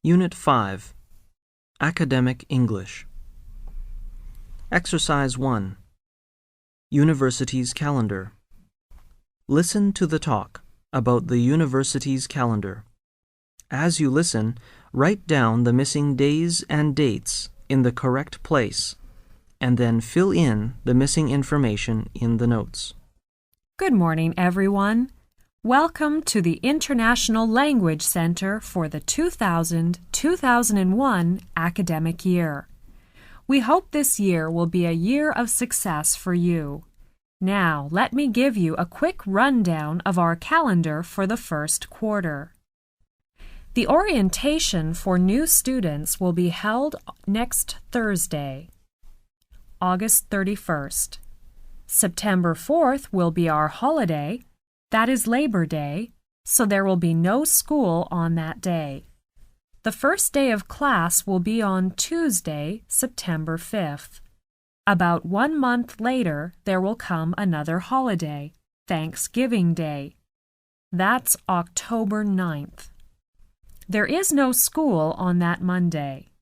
Unit 5, Academic English. Exercise 1, University's Calendar. Listen to the talk about the university's calendar. As you listen, write down the missing days and dates in the correct place, and then fill in the missing information in the notes. Good morning, everyone. Welcome to the International Language Center for the 2000-2001 academic year. We hope this year will be a year of success for you. Now, let me give you a quick rundown of our calendar for the first quarter. The orientation for new students will be held next Thursday, August 31st. September 4th will be our holiday. That is Labor Day, so there will be no school on that day. The first day of class will be on Tuesday, September 5th. About 1 month later, there will come another holiday, Thanksgiving Day. That's October 9th. There is no school on that Monday.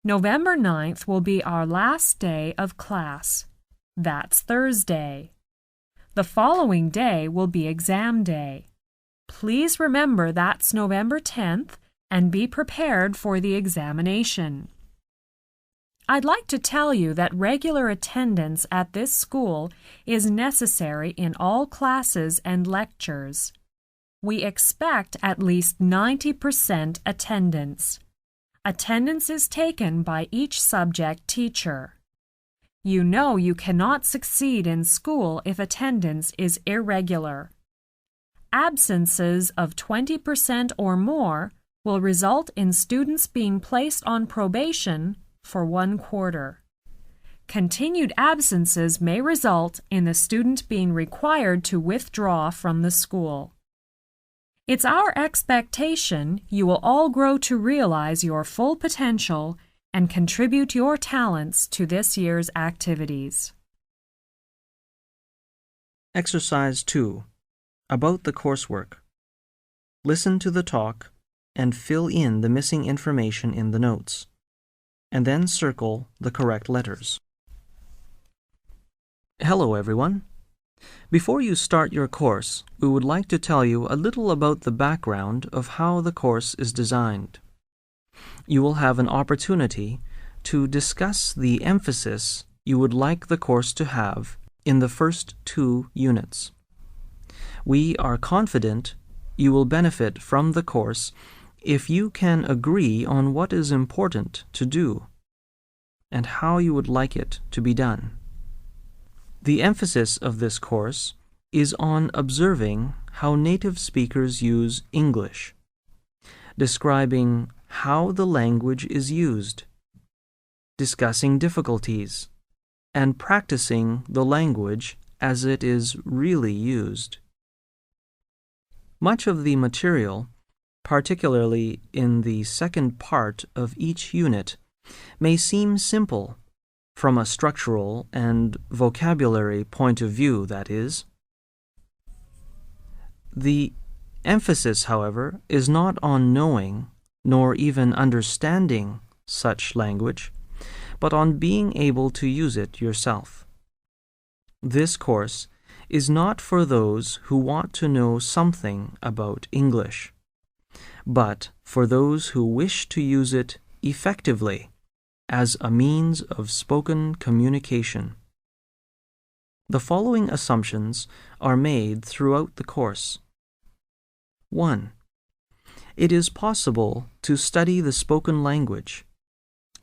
November 9th will be our last day of class. That's Thursday. The following day will be exam day. Please remember that's November 10th and be prepared for the examination. I'd like to tell you that regular attendance at this school is necessary in all classes and lectures. We expect at least 90% attendance. Attendance is taken by each subject teacher. You know you cannot succeed in school if attendance is irregular. Absences of 20% or more will result in students being placed on probation for 1 quarter. Continued absences may result in the student being required to withdraw from the school. It's our expectation you will all grow to realize your full potential and contribute your talents to this year's activities. Exercise 2, About the coursework. Listen to the talk and fill in the missing information in the notes, and then circle the correct letters. Hello, everyone. Before you start your course, we would like to tell you a little about the background of how the course is designed. You will have an opportunity to discuss the emphasis you would like the course to have in the first 2 units. We are confident you will benefit from the course if you can agree on what is important to do and how you would like it to be done. The emphasis of this course is on observing how native speakers use English, describing how the language is used, discussing difficulties, and practicing the language as it is really used. Much of the material, particularly in the second part of each unit, may seem simple, from a structural and vocabulary point of view, that is. The emphasis, however, is not on knowing nor even understanding such language, but on being able to use it yourself. This course is not for those who want to know something about English, but for those who wish to use it effectively as a means of spoken communication. The following assumptions are made throughout the course. 1. It is possible to study the spoken language,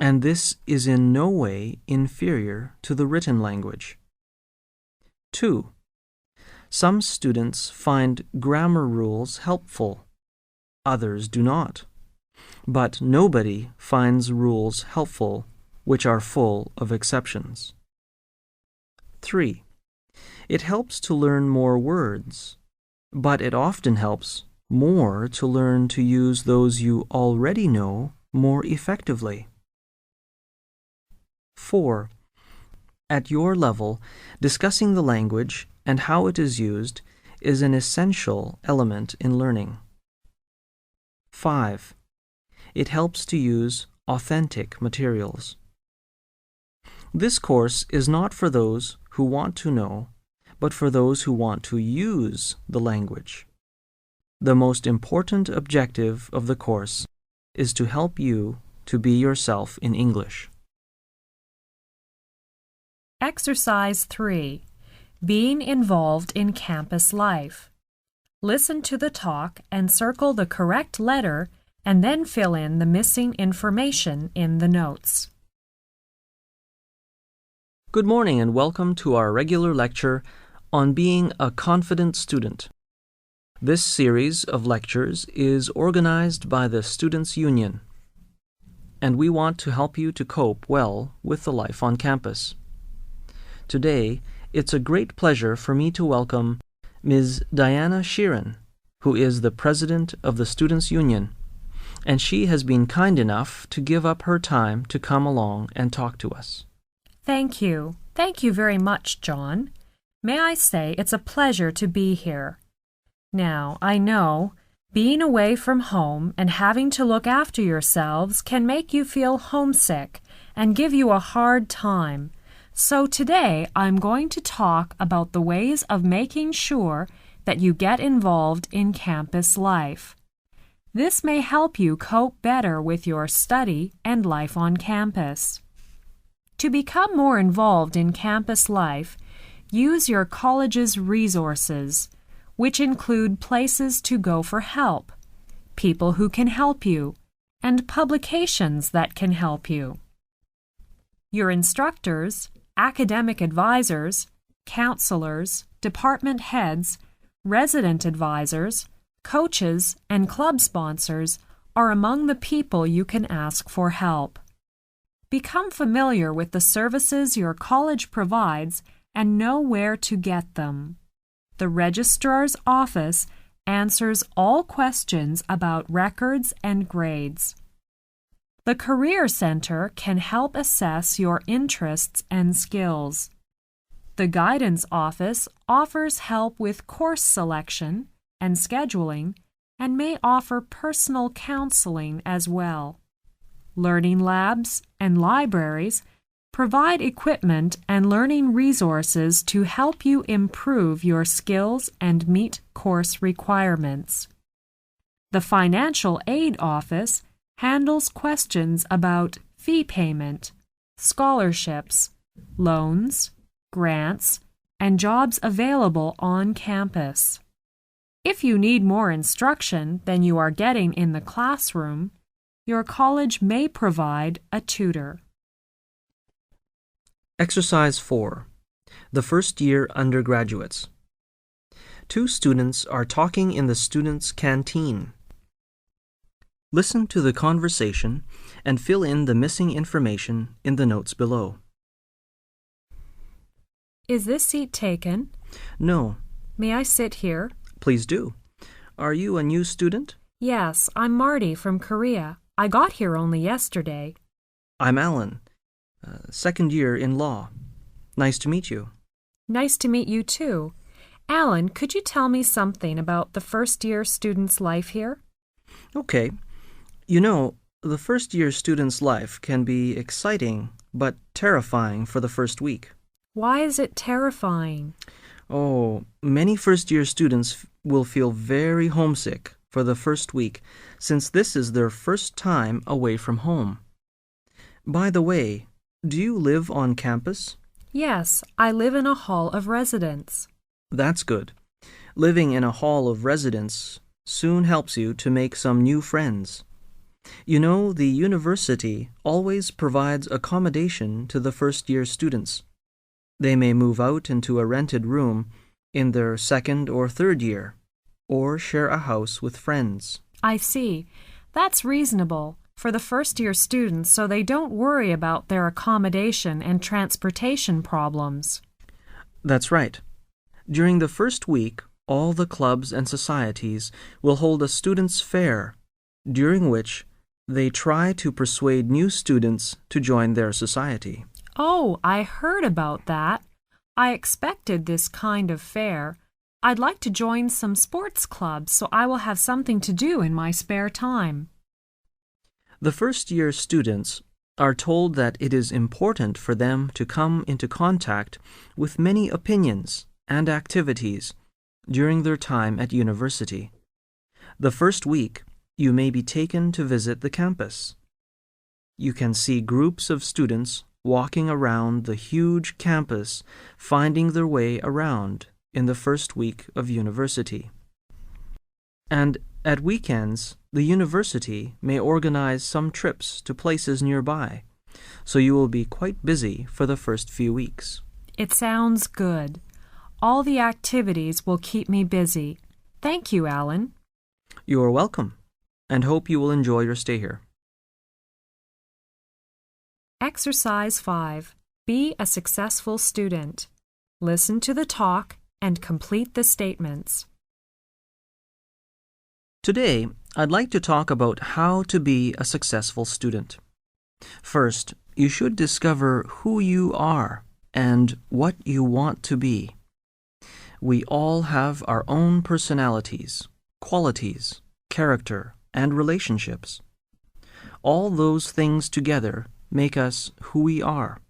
and this is in no way inferior to the written language. 2. Some students find grammar rules helpful, others do not, but nobody finds rules helpful which are full of exceptions. 3. It helps to learn more words, but it often helps more to learn to use those you already know more effectively. 4. At your level, discussing the language and how it is used is an essential element in learning. 5. It helps to use authentic materials. This course is not for those who want to know, but for those who want to use the language. The most important objective of the course is to help you to be yourself in English. Exercise 3. Being involved in campus life. Listen to the talk and circle the correct letter and then fill in the missing information in the notes. Good morning and welcome to our regular lecture on being a confident student. This series of lectures is organized by the Students' Union, and we want to help you to cope well with the life on campus. Today, it's a great pleasure for me to welcome Ms. Diana Sheeran, who is the President of the Students' Union, and she has been kind enough to give up her time to come along and talk to us. Thank you. Thank you very much, John. May I say it's a pleasure to be here. Now, I know being away from home and having to look after yourselves can make you feel homesick and give you a hard time. So today I'm going to talk about the ways of making sure that you get involved in campus life. This may help you cope better with your study and life on campus. To become more involved in campus life, use your college's resources, which include places to go for help, people who can help you, and publications that can help you. Your instructors, academic advisors, counselors, department heads, resident advisors, coaches, and club sponsors are among the people you can ask for help. Become familiar with the services your college provides and know where to get them. The registrar's office answers all questions about records and grades. The Career Center can help assess your interests and skills. The Guidance Office offers help with course selection and scheduling and may offer personal counseling as well. Learning labs and libraries provide equipment and learning resources to help you improve your skills and meet course requirements. The Financial Aid Office handles questions about fee payment, scholarships, loans, grants, and jobs available on campus. If you need more instruction than you are getting in the classroom, your college may provide a tutor. Exercise 4. The First Year Undergraduates. Two students are talking in the students' canteen. Listen to the conversation and fill in the missing information in the notes below. Is this seat taken? No. May I sit here? Please do. Are you a new student? Yes, I'm Marty from Korea. I got here only yesterday. I'm Alan, second year in law. Nice to meet you. Nice to meet you too. Alan, could you tell me something about the first-year student's life here? Okay. You know, the first-year student's life can be exciting but terrifying for the first week. Why is it terrifying? Oh, many first-year students will feel very homesick for the first week since this is their first time away from home. By the way, do you live on campus? Yes, I live in a hall of residence. That's good. Living in a hall of residence soon helps you to make some new friends. You know, the university always provides accommodation to the first-year students. They may move out into a rented room in their second or third year, or share a house with friends. I see. That's reasonable for the first-year students so they don't worry about their accommodation and transportation problems. That's right. During the first week, all the clubs and societies will hold a students' fair, during which they try to persuade new students to join their society. Oh, I heard about that. I expected this kind of fair. I'd like to join some sports clubs so I will have something to do in my spare time. The first-year students are told that it is important for them to come into contact with many opinions and activities during their time at university. The first week, you may be taken to visit the campus. You can see groups of students walking around the huge campus, finding their way around in the first week of university. And at weekends, the university may organize some trips to places nearby, so you will be quite busy for the first few weeks. It sounds good. All the activities will keep me busy. Thank you, Alan. You are welcome, and hope you will enjoy your stay here. Exercise 5. Be a successful student. Listen to the talk and complete the statements. Today, I'd like to talk about how to be a successful student. First, you should discover who you are and what you want to be. We all have our own personalities, qualities, character, and relationships. All those things together make us who we are.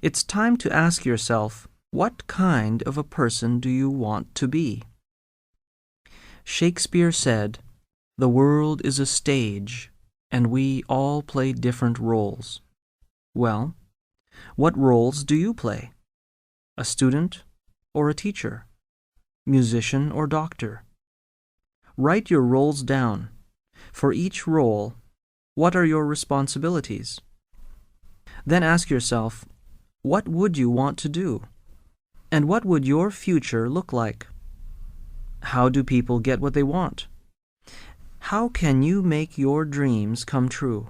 It's time to ask yourself, what kind of a person do you want to be? Shakespeare said, "The world is a stage, and we all play different roles." Well, what roles do you play? A student or a teacher? Musician or doctor? Write your roles down. For each role, what are your responsibilities? Then ask yourself, what would you want to do? And what would your future look like? How do people get what they want? How can you make your dreams come true?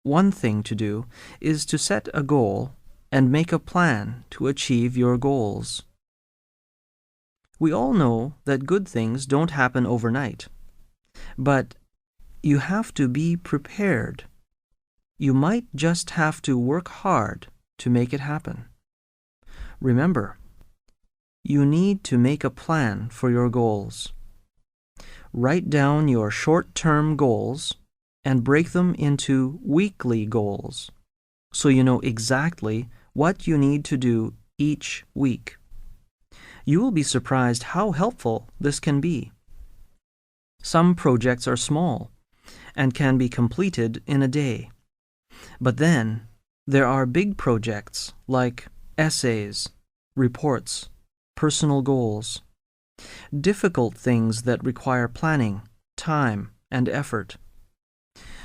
One thing to do is to set a goal and make a plan to achieve your goals. We all know that good things don't happen overnight, but you have to be prepared. You might just have to work hard to make it happen. Remember, you need to make a plan for your goals. Write down your short-term goals and break them into weekly goals so you know exactly what you need to do each week. You will be surprised how helpful this can be. Some projects are small and can be completed in a day. But then there are big projects like essays, reports, personal goals, difficult things that require planning, time, and effort.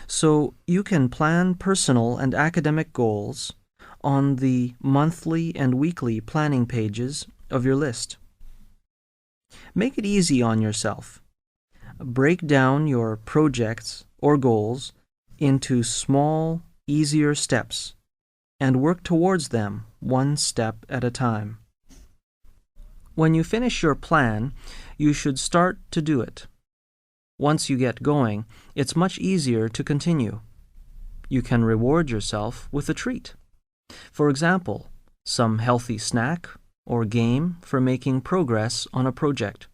So you can plan personal and academic goals on the monthly and weekly planning pages of your list. Make it easy on yourself. Break down your projects or goals into small, easier steps and work towards them one step at a time. When you finish your plan, you should start to do it. Once you get going, it's much easier to continue. You can reward yourself with a treat. For example, some healthy snack or game for making progress on a project.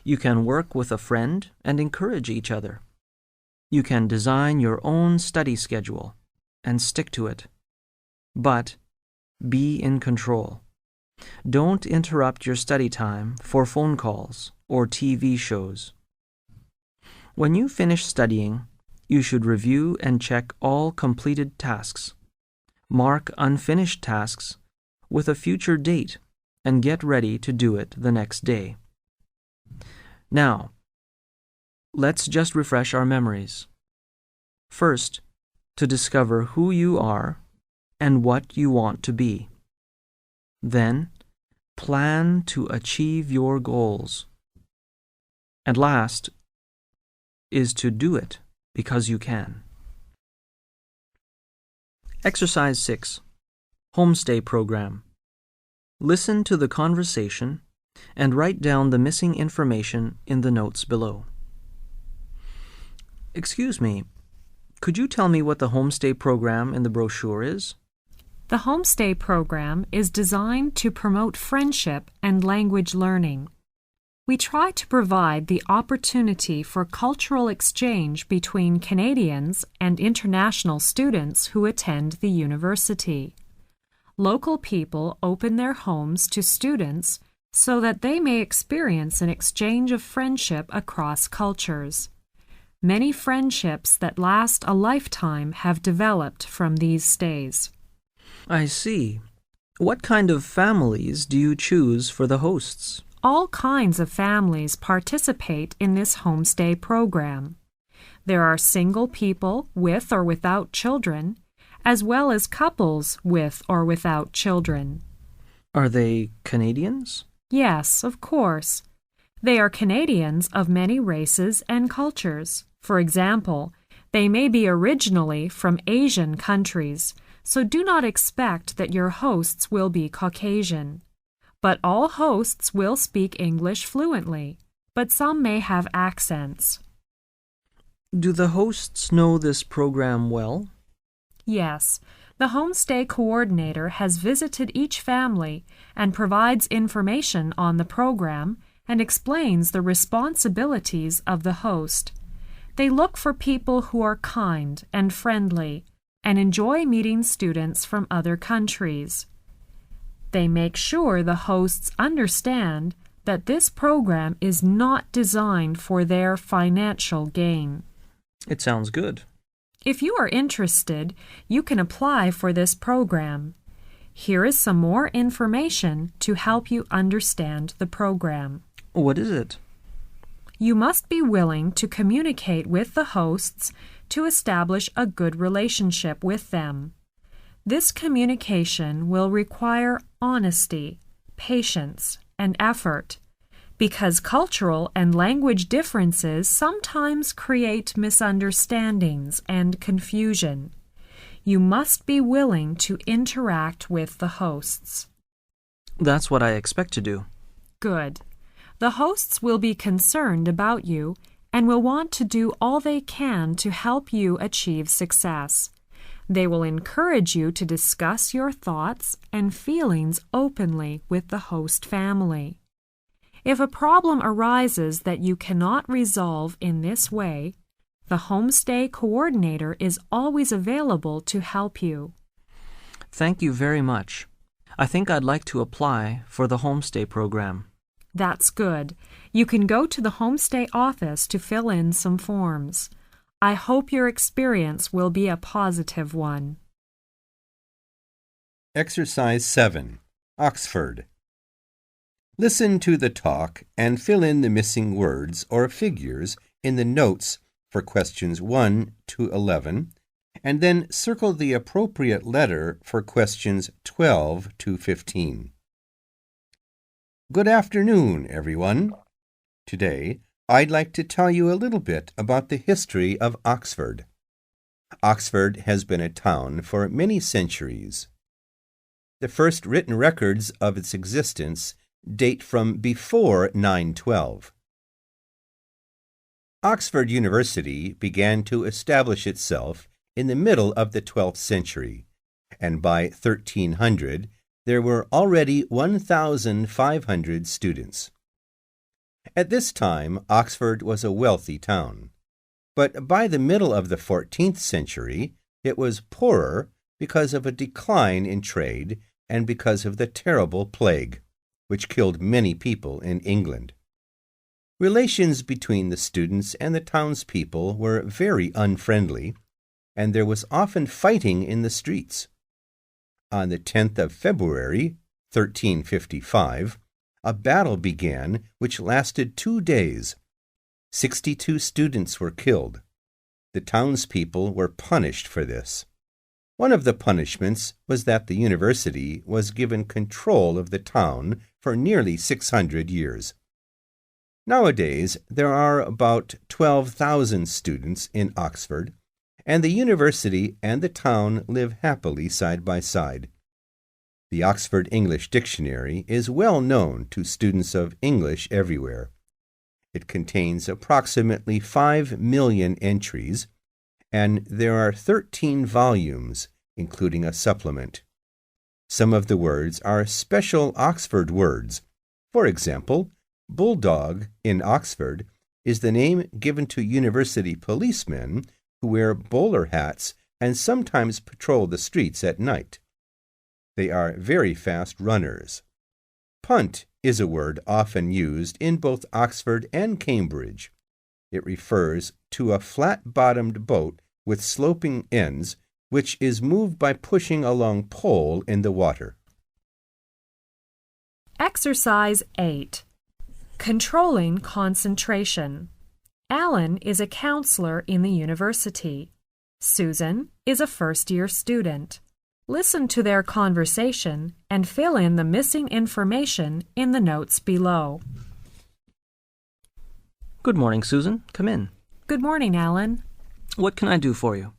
You can work with a friend and encourage each other. You can design your own study schedule and stick to it. But be in control. Don't interrupt your study time for phone calls or TV shows. When you finish studying, you should review and check all completed tasks. Mark unfinished tasks with a future date and get ready to do it the next day. Now, let's just refresh our memories. First, to discover who you are and what you want to be. Then, plan to achieve your goals. And last is to do it because you can. Exercise 6. Homestay Program. Listen to the conversation and write down the missing information in the notes below. Excuse me, could you tell me what the homestay program in the brochure is? The Homestay program is designed to promote friendship and language learning. We try to provide the opportunity for cultural exchange between Canadians and international students who attend the university. Local people open their homes to students so that they may experience an exchange of friendship across cultures. Many friendships that last a lifetime have developed from these stays. I see. What kind of families do you choose for the hosts? All kinds of families participate in this homestay program. There are single people with or without children, as well as couples with or without children. Are they Canadians? Yes, of course. They are Canadians of many races and cultures. For example, they may be originally from Asian countries, so do not expect that your hosts will be Caucasian. But all hosts will speak English fluently, but some may have accents. Do the hosts know this program well? Yes, the homestay coordinator has visited each family and provides information on the program and explains the responsibilities of the host. They look for people who are kind and friendly and enjoy meeting students from other countries. They make sure the hosts understand that this program is not designed for their financial gain. It sounds good. If you are interested, you can apply for this program. Here is some more information to help you understand the program. What is it? You must be willing to communicate with the hosts to establish a good relationship with them. This communication will require honesty, patience, and effort, because cultural and language differences sometimes create misunderstandings and confusion. You must be willing to interact with the hosts. That's what I expect to do. Good. The hosts will be concerned about you and will want to do all they can to help you achieve success. They will encourage you to discuss your thoughts and feelings openly with the host family. If a problem arises that you cannot resolve in this way, the homestay coordinator is always available to help you. Thank you very much. I think I'd like to apply for the homestay program. That's good. You can go to the homestay office to fill in some forms. I hope your experience will be a positive one. Exercise 7. Oxford. Listen to the talk and fill in the missing words or figures in the notes for questions 1 to 11, and then circle the appropriate letter for questions 12 to 15. Good afternoon, everyone. Today, I'd like to tell you a little bit about the history of Oxford. Oxford has been a town for many centuries. The first written records of its existence date from before 912. Oxford University began to establish itself in the middle of the 12th century, and by 1300 there were already 1,500 students. At this time, Oxford was a wealthy town, but by the middle of the 14th century it was poorer because of a decline in trade and because of the terrible plague, which killed many people in England. Relations between the students and the townspeople were very unfriendly, and there was often fighting in the streets. On the 10th of February, 1355, a battle began which lasted 2 days. 62 students were killed. The townspeople were punished for this. One of the punishments was that the university was given control of the town for nearly 600 years. Nowadays, there are about 12,000 students in Oxford, and the university and the town live happily side by side. The Oxford English Dictionary is well known to students of English everywhere. It contains approximately 5 million entries, and there are 13 volumes, including a supplement. Some of the words are special Oxford words. For example, Bulldog in Oxford is the name given to university policemen who wear bowler hats and sometimes patrol the streets at night. They are very fast runners. Punt is a word often used in both Oxford and Cambridge. It refers to a flat-bottomed boat with sloping ends, which is moved by pushing a long pole in the water. Exercise 8. Controlling concentration. Alan is a counselor in the university. Susan is a first-year student. Listen to their conversation and fill in the missing information in the notes below. Good morning, Susan. Come in. Good morning, Alan. What can I do for you?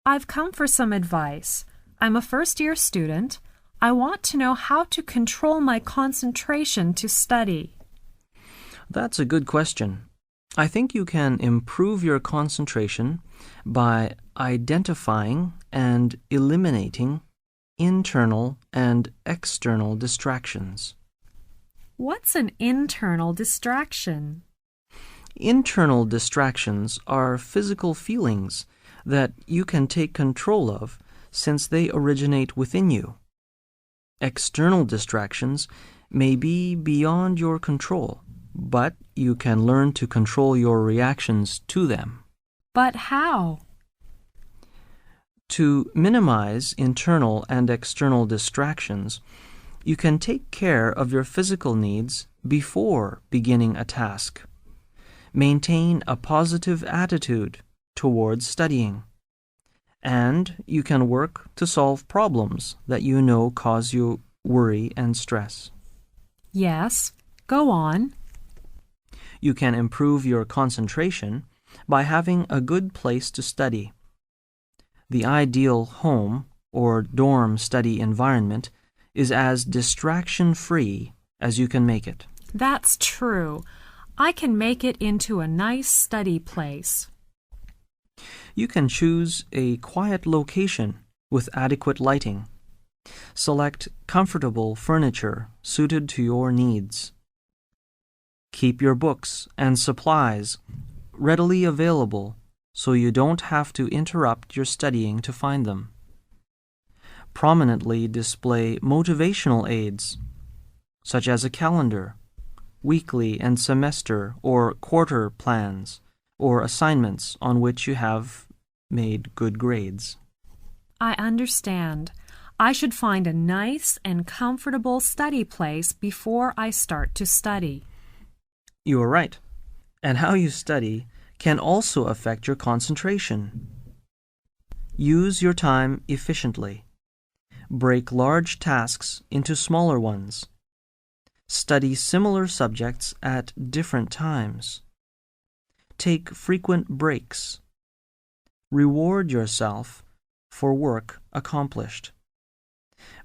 I've come for some advice. I'm a first-year student. I want to know how to control my concentration to study. That's a good question. I think you can improve your concentration by identifying and eliminating internal and external distractions. What's an internal distraction? Internal distractions are physical feelings that you can take control of since they originate within you. External distractions may be beyond your control, but you can learn to control your reactions to them. But how? To minimize internal and external distractions, you can take care of your physical needs before beginning a task. Maintain a positive attitude towards studying. And you can work to solve problems that you know cause you worry and stress. Yes, go on. You can improve your concentration by having a good place to study. The ideal home or dorm study environment is as distraction-free as you can make it. That's true. I can make it into a nice study place. You can choose a quiet location with adequate lighting. Select comfortable furniture suited to your needs. Keep your books and supplies readily available so you don't have to interrupt your studying to find them. Prominently display motivational aids, such as a calendar, weekly and semester or quarter plans, or assignments on which you have made good grades. I understand. I should find a nice and comfortable study place before I start to study. You are right. And how you study can also affect your concentration. Use your time efficiently. Break large tasks into smaller ones. Study similar subjects at different times. Take frequent breaks. Reward yourself for work accomplished.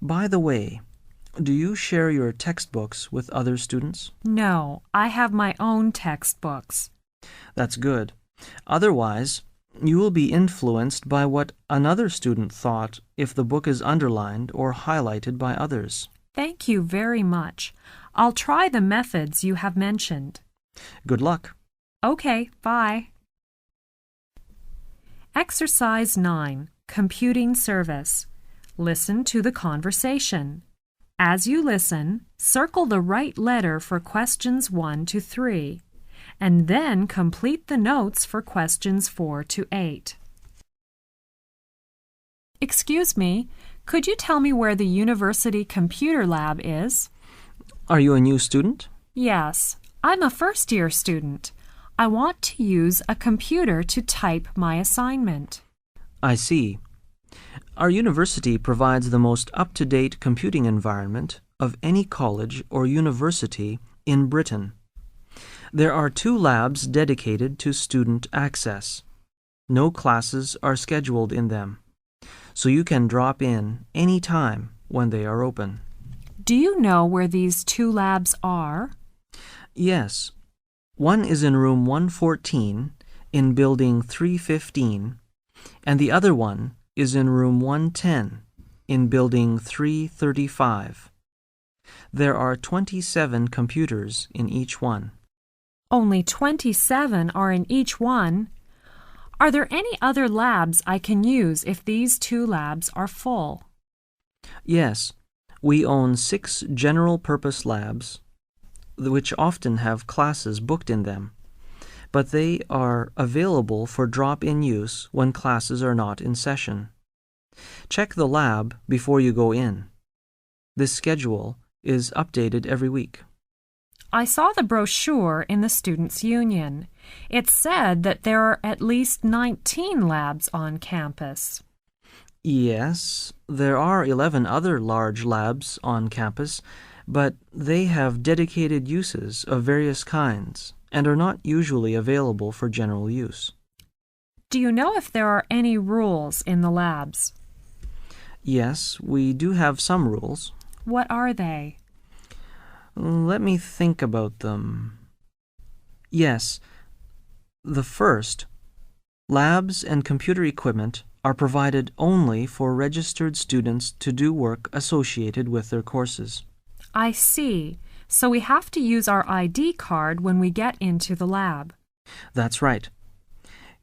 By the way, do you share your textbooks with other students? No, I have my own textbooks. That's good. Otherwise, you will be influenced by what another student thought if the book is underlined or highlighted by others. Thank you very much. I'll try the methods you have mentioned. Good luck. Okay, bye. Exercise 9. Computing service. Listen to the conversation. As you listen, circle the right letter for questions 1 to 3, and then complete the notes for questions 4 to 8. Excuse me, could you tell me where the university computer lab is? Are you a new student? Yes, I'm a first-year student. I want to use a computer to type my assignment. I see. Our university provides the most up-to-date computing environment of any college or university in Britain. There are 2 labs dedicated to student access. No classes are scheduled in them, so you can drop in any time when they are open. Do you know where these 2 labs are? Yes. One is in room 114 in building 315, and the other one is in room 110 in building 335. There are 27 computers in each one. Only 27 are in each one. Are there any other labs I can use if these two labs are full? Yes, we own 6 general-purpose labs, which often have classes booked in them, but they are available for drop-in use when classes are not in session. Check the lab before you go in. This schedule is updated every week. I saw the brochure in the Students' Union. It said that there are at least 19 labs on campus. Yes, there are 11 other large labs on campus, but they have dedicated uses of various kinds and are not usually available for general use. Do you know if there are any rules in the labs? Yes, we do have some rules. What are they? Let me think about them. Yes, the first, labs and computer equipment are provided only for registered students to do work associated with their courses. I see. So we have to use our ID card when we get into the lab. That's right.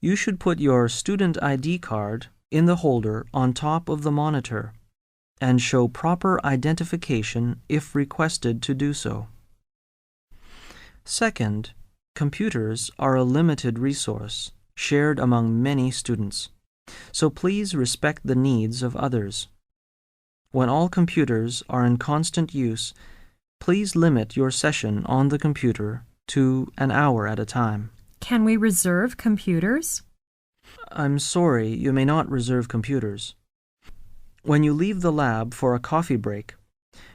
You should put your student ID card in the holder on top of the monitor and show proper identification if requested to do so. Second, computers are a limited resource shared among many students, so please respect the needs of others. When all computers are in constant use, please limit your session on the computer to an hour at a time. Can we reserve computers? I'm sorry, you may not reserve computers. When you leave the lab for a coffee break,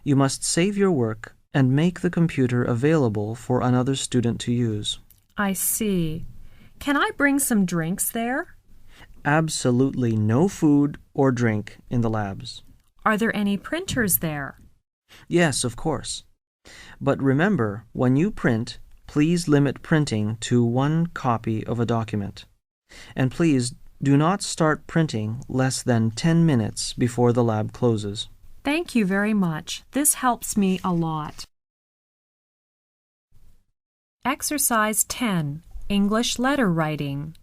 you must save your work and make the computer available for another student to use. I see. Can I bring some drinks there? Absolutely no food or drink in the labs. Are there any printers there? Yes, of course. But remember, when you print, please limit printing to 1 copy of a document. And please do not start printing less than 10 minutes before the lab closes. Thank you very much. This helps me a lot. Exercise 10, English Letter Writing.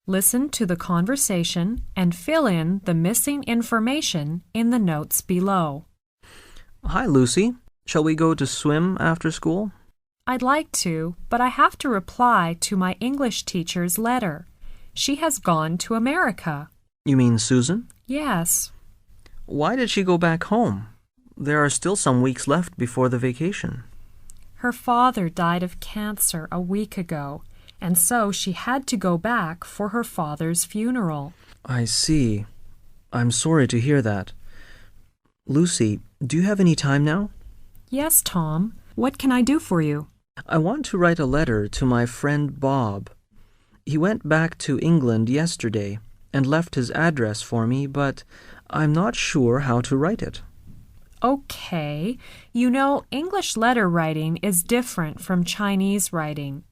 Listen to the conversation and fill in the missing information in the notes below. Hi, Lucy. Shall we go to swim after school? I'd like to, but I have to reply to my English teacher's letter. She has gone to America. You mean Susan? Yes. Why did she go back home? There are still some weeks left before the vacation. Her father died of cancer a week ago, and so she had to go back for her father's funeral. I see. I'm sorry to hear that. Lucy, do you have any time now? Yes, Tom. What can I do for you? I want to write a letter to my friend Bob. He went back to England yesterday and left his address for me, but I'm not sure how to write it. Okay. You know, English letter writing is different from Chinese writing.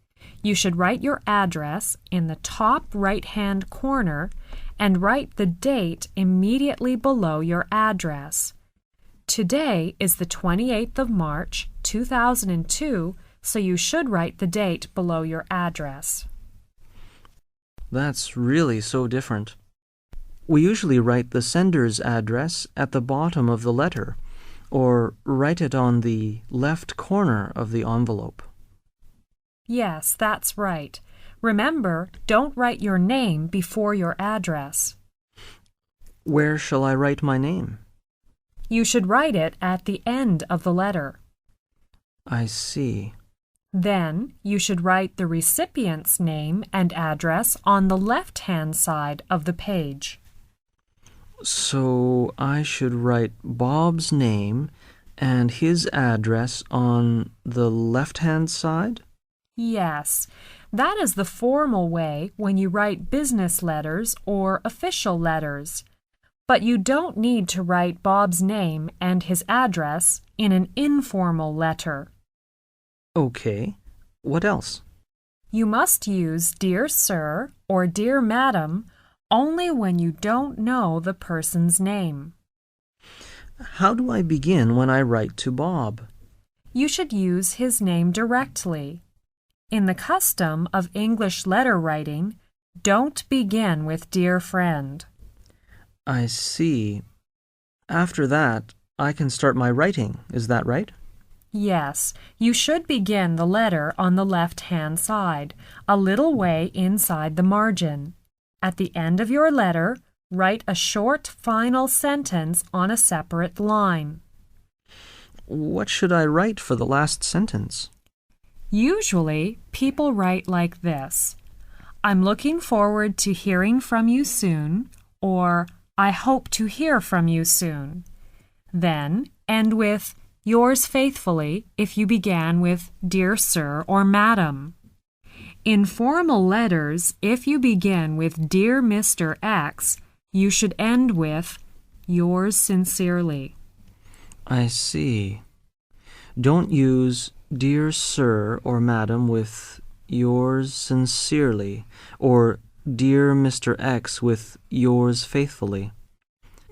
You should write your address in the top right-hand corner and write the date immediately below your address. Today is the 28th of March, 2002, so you should write the date below your address. That's really so different. We usually write the sender's address at the bottom of the letter, or write it on the left corner of the envelope. Yes, that's right. Remember, don't write your name before your address. Where shall I write my name? You should write it at the end of the letter. I see. Then you should write the recipient's name and address on the left-hand side of the page. So I should write Bob's name and his address on the left-hand side? Yes, that is the formal way when you write business letters or official letters. But you don't need to write Bob's name and his address in an informal letter. Okay. What else? You must use Dear Sir or Dear Madam only when you don't know the person's name. How do I begin when I write to Bob? You should use his name directly. In the custom of English letter writing, don't begin with "Dear Friend." I see. After that, I can start my writing, is that right? Yes, you should begin the letter on the left-hand side, a little way inside the margin. At the end of your letter, write a short final sentence on a separate line. What should I write for the last sentence? Usually, people write like this: "I'm looking forward to hearing from you soon," or "I hope to hear from you soon." Then end with "Yours faithfully" if you began with "Dear Sir" or "Madam." In formal letters, if you begin with "Dear Mr. X," you should end with "Yours sincerely." I see. Don't use "Dear Sir" or "Madam" with "Yours sincerely" or "Dear Mr. X" with "Yours faithfully."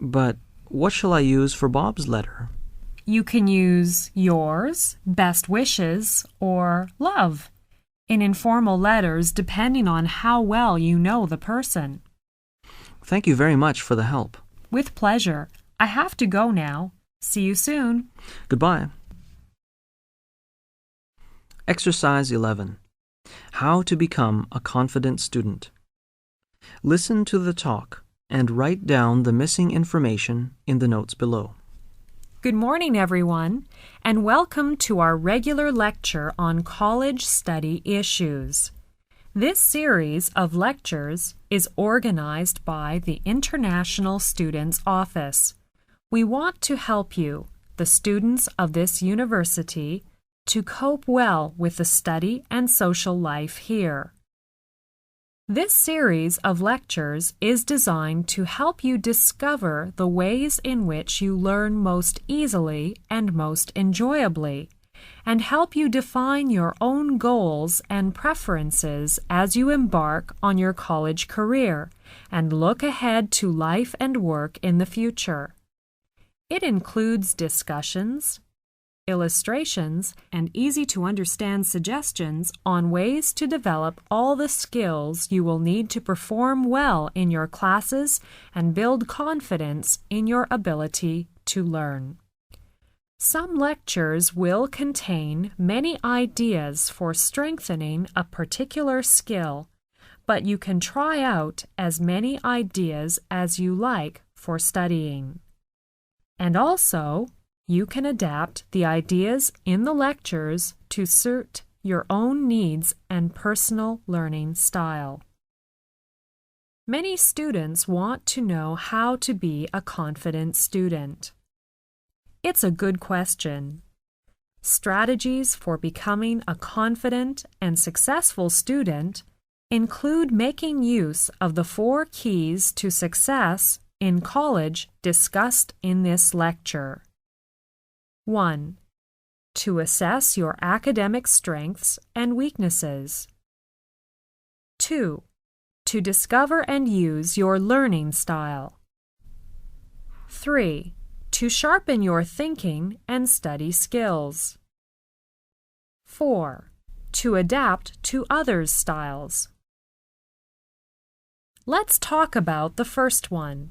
But what shall I use for Bob's letter? You can use "Yours," "Best wishes," or "Love" in informal letters depending on how well you know the person. Thank you very much for the help. With pleasure. I have to go now. See you soon. Goodbye. Exercise 11. How to become a confident student. Listen to the talk and write down the missing information in the notes below. Good morning, everyone, and welcome to our regular lecture on college study issues. This series of lectures is organized by the International Students Office. We want to help you, the students of this university, to cope well with the study and social life here. This series of lectures is designed to help you discover the ways in which you learn most easily and most enjoyably, and help you define your own goals and preferences as you embark on your college career and look ahead to life and work in the future. It includes discussions, illustrations, and easy-to-understand suggestions on ways to develop all the skills you will need to perform well in your classes and build confidence in your ability to learn. Some lectures will contain many ideas for strengthening a particular skill, but you can try out as many ideas as you like for studying. And also, you can adapt the ideas in the lectures to suit your own needs and personal learning style. Many students want to know how to be a confident student. It's a good question. Strategies for becoming a confident and successful student include making use of the 4 keys to success in college discussed in this lecture. 1. To assess your academic strengths and weaknesses. 2. To discover and use your learning style. 3. To sharpen your thinking and study skills. 4. To adapt to others' styles. Let's talk about the first one.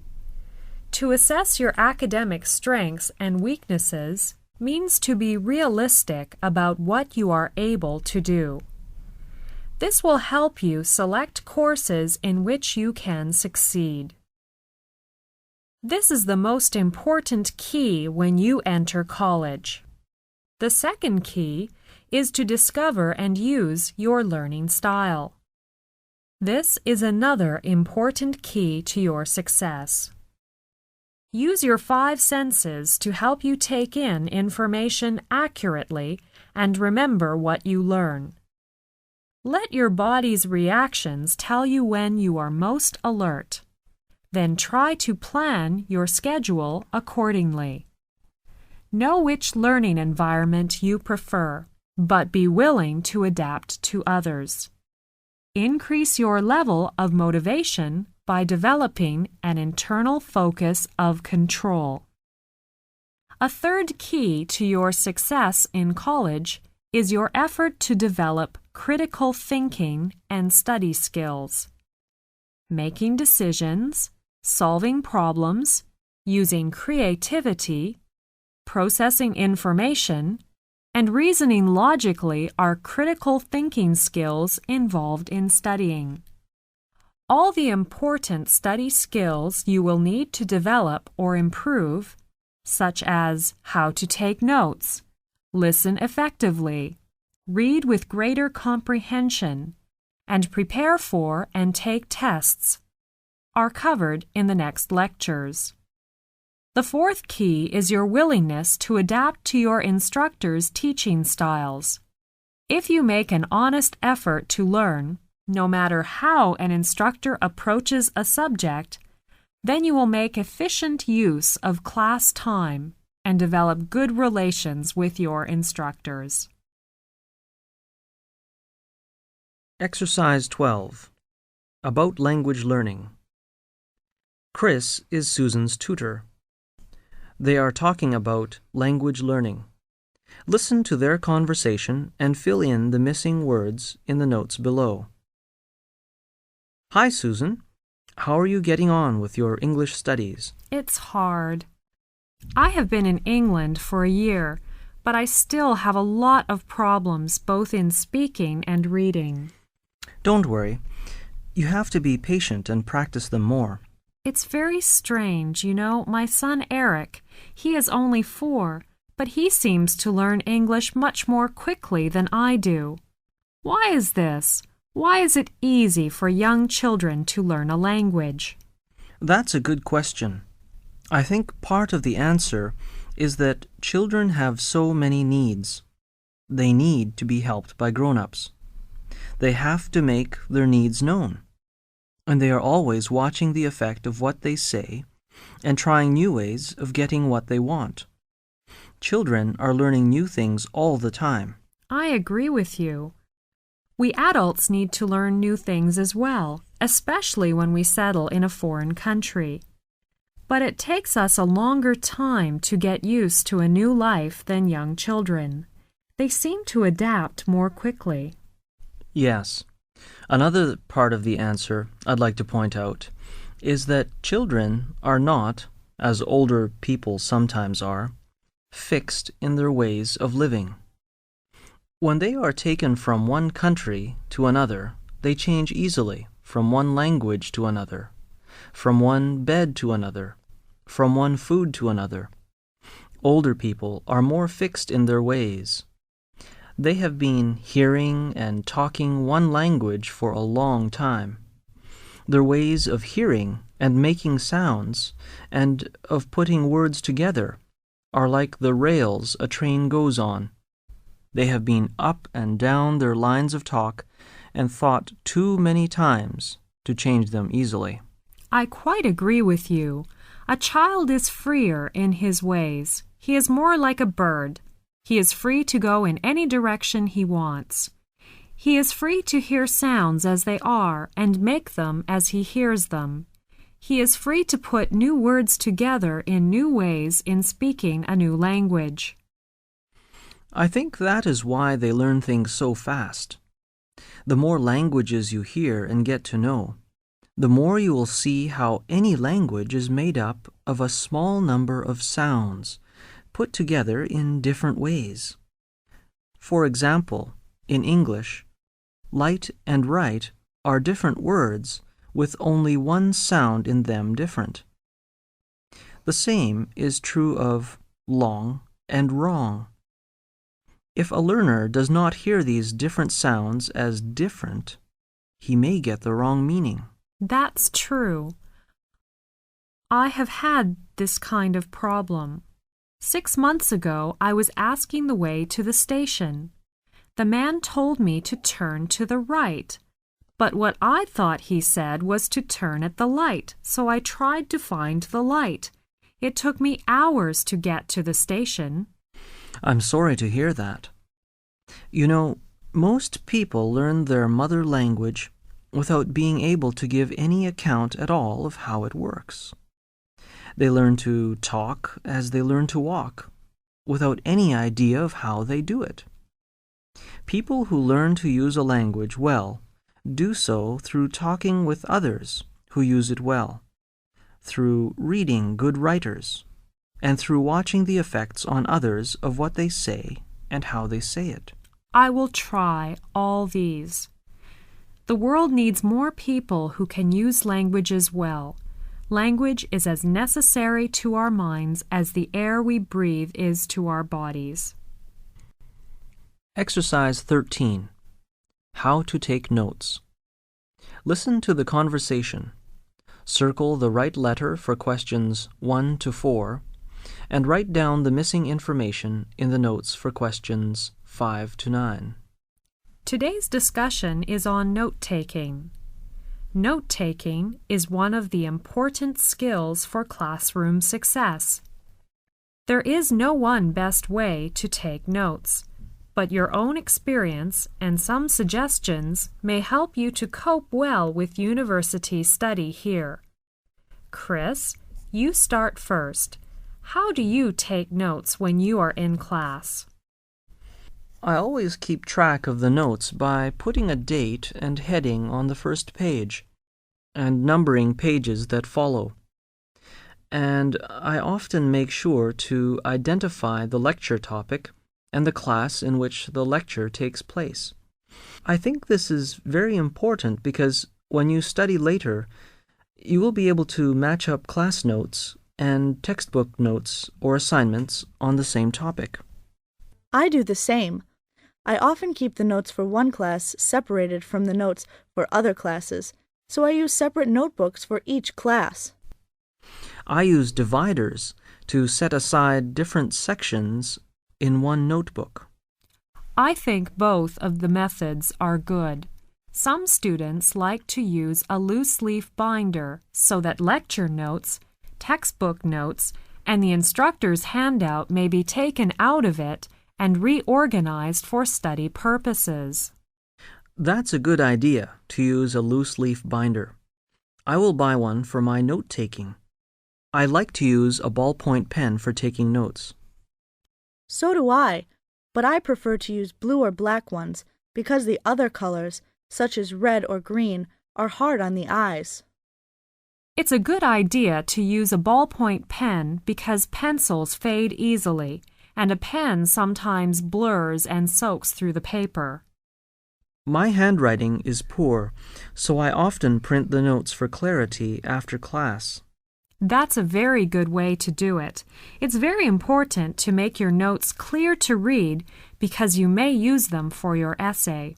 To assess your academic strengths and weaknesses means to be realistic about what you are able to do. This will help you select courses in which you can succeed. This is the most important key when you enter college. The second key is to discover and use your learning style. This is another important key to your success. Use your 5 senses to help you take in information accurately and remember what you learn. Let your body's reactions tell you when you are most alert. Then try to plan your schedule accordingly. Know which learning environment you prefer, but be willing to adapt to others. Increase your level of motivation by developing an internal focus of control. A third key to your success in college is your effort to develop critical thinking and study skills. Making decisions, solving problems, using creativity, processing information, and reasoning logically are critical thinking skills involved in studying. All the important study skills you will need to develop or improve, such as how to take notes, listen effectively, read with greater comprehension, and prepare for and take tests, are covered in the next lectures. The fourth key is your willingness to adapt to your instructor's teaching styles. If you make an honest effort to learn, no matter how an instructor approaches a subject, then you will make efficient use of class time and develop good relations with your instructors. Exercise 12. About language learning. Chris is Susan's tutor. They are talking about language learning. Listen to their conversation and fill in the missing words in the notes below. Hi, Susan. How are you getting on with your English studies? It's hard. I have been in England for a year, but I still have a lot of problems both in speaking and reading. Don't worry. You have to be patient and practice them more. It's very strange, my son Eric, he is only 4, but he seems to learn English much more quickly than I do. Why is this? Why is it easy for young children to learn a language? That's a good question. I think part of the answer is that children have so many needs. They need to be helped by grown-ups. They have to make their needs known. And they are always watching the effect of what they say and trying new ways of getting what they want. Children are learning new things all the time. I agree with you. We adults need to learn new things as well, especially when we settle in a foreign country. But it takes us a longer time to get used to a new life than young children. They seem to adapt more quickly. Yes. Another part of the answer I'd like to point out is that children are not, as older people sometimes are, fixed in their ways of living. When they are taken from one country to another, they change easily from one language to another, from one bed to another, from one food to another. Older people are more fixed in their ways. They have been hearing and talking one language for a long time. Their ways of hearing and making sounds and of putting words together are like the rails a train goes on. They have been up and down their lines of talk and thought too many times to change them easily. I quite agree with you. A child is freer in his ways. He is more like a bird. He is free to go in any direction he wants. He is free to hear sounds as they are and make them as he hears them. He is free to put new words together in new ways in speaking a new language. I think that is why they learn things so fast. The more languages you hear and get to know, the more you will see how any language is made up of a small number of sounds put together in different ways. For example, in English, light and right are different words with only one sound in them different. The same is true of long and wrong. If a learner does not hear these different sounds as different, he may get the wrong meaning. That's true. I have had this kind of problem. 6 months ago, I was asking the way to the station. The man told me to turn to the right, but what I thought he said was to turn at the light, so I tried to find the light. It took me hours to get to the station. I'm sorry to hear that. You know, most people learn their mother language without being able to give any account at all of how it works. They learn to talk as they learn to walk, without any idea of how they do it. People who learn to use a language well do so through talking with others who use it well, through reading good writers, and through watching the effects on others of what they say and how they say it. I will try all these. The world needs more people who can use languages well. Language is as necessary to our minds as the air we breathe is to our bodies. Exercise 13. How to take notes. Listen to the conversation. Circle the right letter for questions 1 to 4, and write down the missing information in the notes for questions 5 to 9. Today's discussion is on note-taking. Note-taking is one of the important skills for classroom success. There is no one best way to take notes, but your own experience and some suggestions may help you to cope well with university study here. Chris, you start first. How do you take notes when you are in class? I always keep track of the notes by putting a date and heading on the first page, and numbering pages that follow. And I often make sure to identify the lecture topic and the class in which the lecture takes place. I think this is very important because when you study later, you will be able to match up class notes and textbook notes or assignments on the same topic. I do the same. I often keep the notes for one class separated from the notes for other classes, so I use separate notebooks for each class. I use dividers to set aside different sections in one notebook. I think both of the methods are good. Some students like to use a loose-leaf binder so that lecture notes, textbook notes, and the instructor's handout may be taken out of it and reorganized for study purposes. That's a good idea, to use a loose-leaf binder. I will buy one for my note-taking. I like to use a ballpoint pen for taking notes. So do I, but I prefer to use blue or black ones because the other colors, such as red or green, are hard on the eyes. It's a good idea to use a ballpoint pen because pencils fade easily, and a pen sometimes blurs and soaks through the paper. My handwriting is poor, so I often print the notes for clarity after class. That's a very good way to do it. It's very important to make your notes clear to read because you may use them for your essay.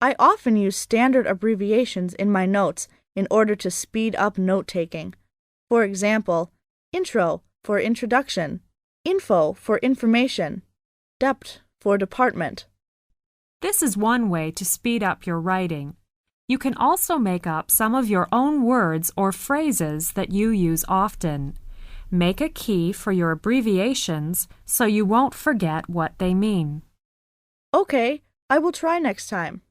I often use standard abbreviations in my notes in order to speed up note-taking. For example, intro for introduction, info for information, dept for department. This is one way to speed up your writing. You can also make up some of your own words or phrases that you use often. Make a key for your abbreviations so you won't forget what they mean. Okay, I will try next time.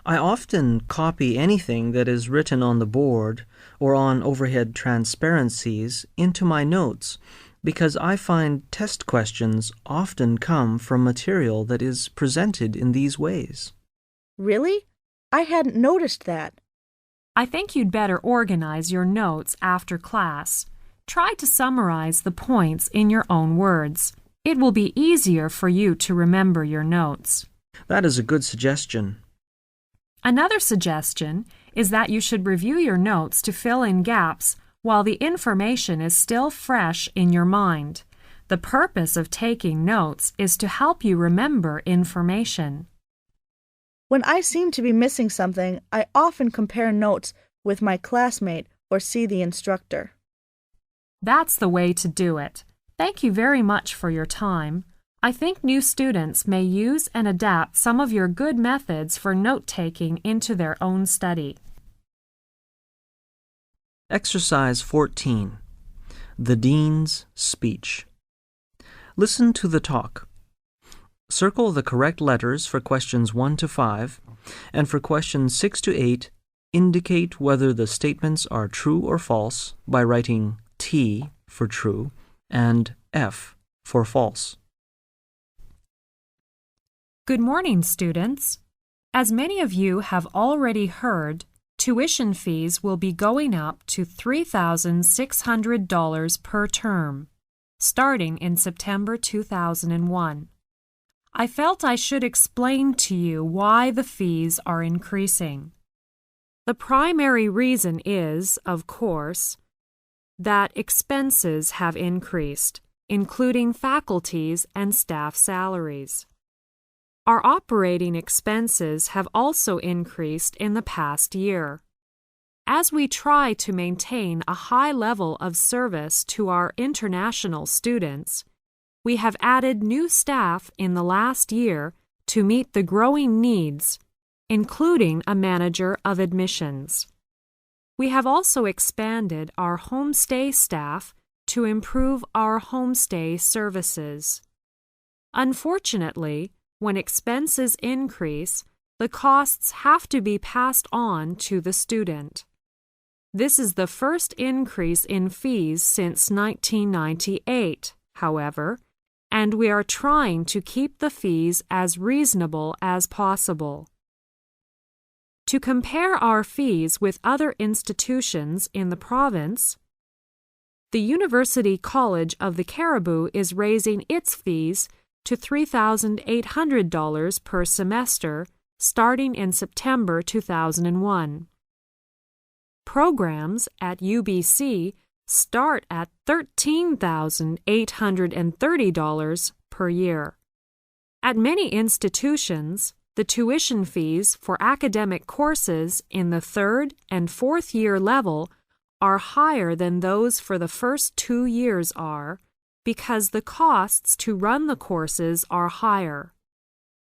I often copy anything that is written on the board or on overhead transparencies into my notes because I find test questions often come from material that is presented in these ways. Really? I hadn't noticed that. I think you'd better organize your notes after class. Try to summarize the points in your own words. It will be easier for you to remember your notes. That is a good suggestion. Another suggestion is that you should review your notes to fill in gaps while the information is still fresh in your mind. The purpose of taking notes is to help you remember information. When I seem to be missing something, I often compare notes with my classmate or see the instructor. That's the way to do it. Thank you very much for your time. I think new students may use and adapt some of your good methods for note-taking into their own study. Exercise 14. The Dean's Speech. Listen to the talk. Circle the correct letters for questions 1 to 5, and for questions 6 to 8, indicate whether the statements are true or false by writing T T for true and F for false. Good morning, students. As many of you have already heard, tuition fees will be going up to $3,600 per term, starting in September 2001. I felt I should explain to you why the fees are increasing. The primary reason is, of course, that expenses have increased, including faculty's and staff salaries. Our operating expenses have also increased in the past year. As we try to maintain a high level of service to our international students, we have added new staff in the last year to meet the growing needs, including a manager of admissions. We have also expanded our homestay staff to improve our homestay services. Unfortunately, when expenses increase, the costs have to be passed on to the student. This is the first increase in fees since 1998, however, and we are trying to keep the fees as reasonable as possible. To compare our fees with other institutions in the province, the University College of the Cariboo is raising its fees to $3,800 per semester starting in September 2001. Programs at UBC start at $13,830 per year. At many institutions, the tuition fees for academic courses in the third and fourth year level are higher than those for the first 2 years are, because the costs to run the courses are higher.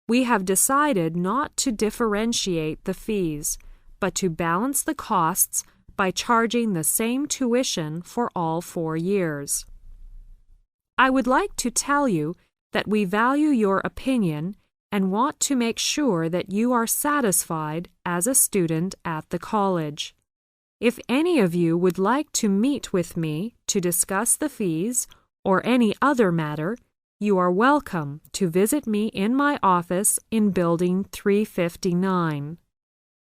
We have decided not to differentiate the fees, but to balance the costs by charging the same tuition for all 4 years. I would like to tell you that we value your opinion and want to make sure that you are satisfied as a student at the college. If any of you would like to meet with me to discuss the fees or any other matter, you are welcome to visit me in my office in Building 359.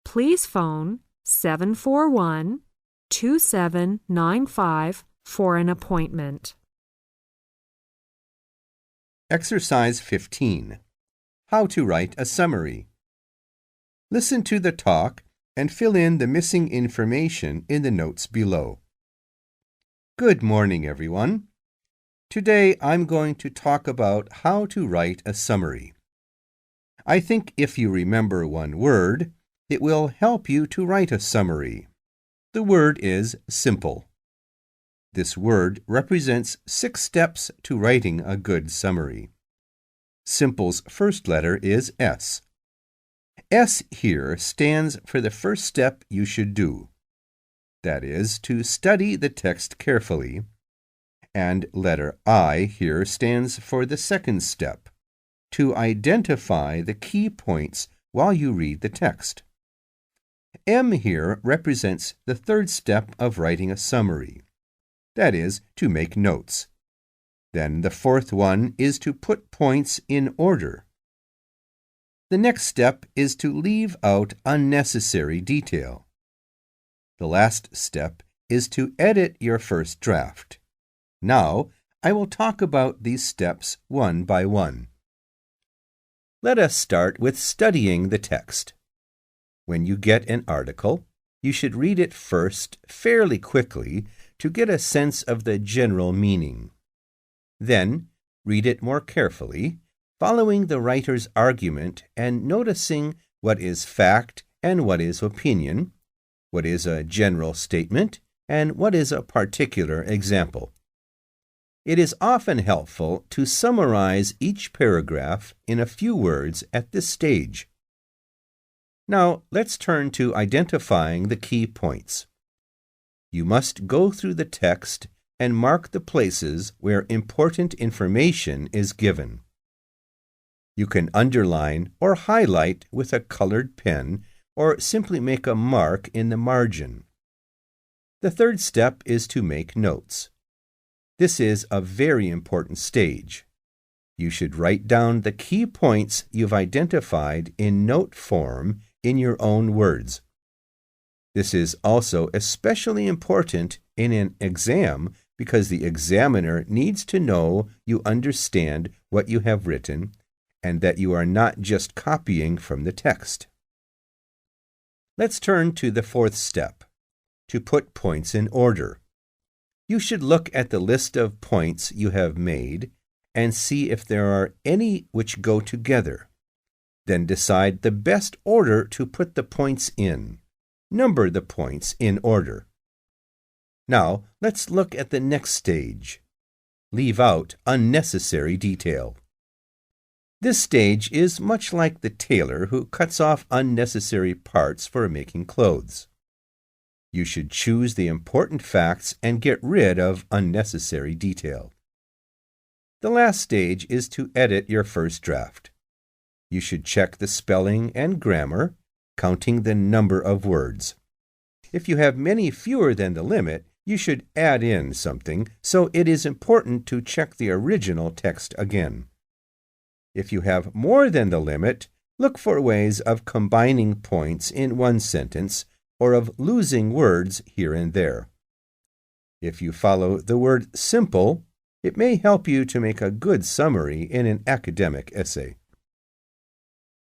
Please phone 741-2795 for an appointment. Exercise 15. How to write a summary. Listen to the talk and fill in the missing information in the notes below. Good morning, everyone. Today I'm going to talk about how to write a summary. I think if you remember one word, it will help you to write a summary. The word is simple. This word represents 6 steps to writing a good summary. Simple's first letter is S. S here stands for the first step you should do. That is, to study the text carefully. And letter I here stands for the second step, to identify the key points while you read the text. M here represents the third step of writing a summary. That is, to make notes. Then the fourth one is to put points in order. The next step is to leave out unnecessary detail. The last step is to edit your first draft. Now, I will talk about these steps one by one. Let us start with studying the text. When you get an article, you should read it first fairly quickly to get a sense of the general meaning. Then, read it more carefully, following the writer's argument and noticing what is fact and what is opinion, what is a general statement, and what is a particular example. It is often helpful to summarize each paragraph in a few words at this stage. Now, let's turn to identifying the key points. You must go through the text and mark the places where important information is given. You can underline or highlight with a colored pen or simply make a mark in the margin. The third step is to make notes. This is a very important stage. You should write down the key points you've identified in note form in your own words. This is also especially important in an exam because the examiner needs to know you understand what you have written and that you are not just copying from the text. Let's turn to the fourth step, to put points in order. You should look at the list of points you have made and see if there are any which go together. Then decide the best order to put the points in. Number the points in order. Now, let's look at the next stage. Leave out unnecessary detail. This stage is much like the tailor who cuts off unnecessary parts for making clothes. You should choose the important facts and get rid of unnecessary detail. The last stage is to edit your first draft. You should check the spelling and grammar, counting the number of words. If you have many fewer than the limit, you should add in something, so it is important to check the original text again. If you have more than the limit, look for ways of combining points in one sentence or of losing words here and there. If you follow the word simple, it may help you to make a good summary in an academic essay.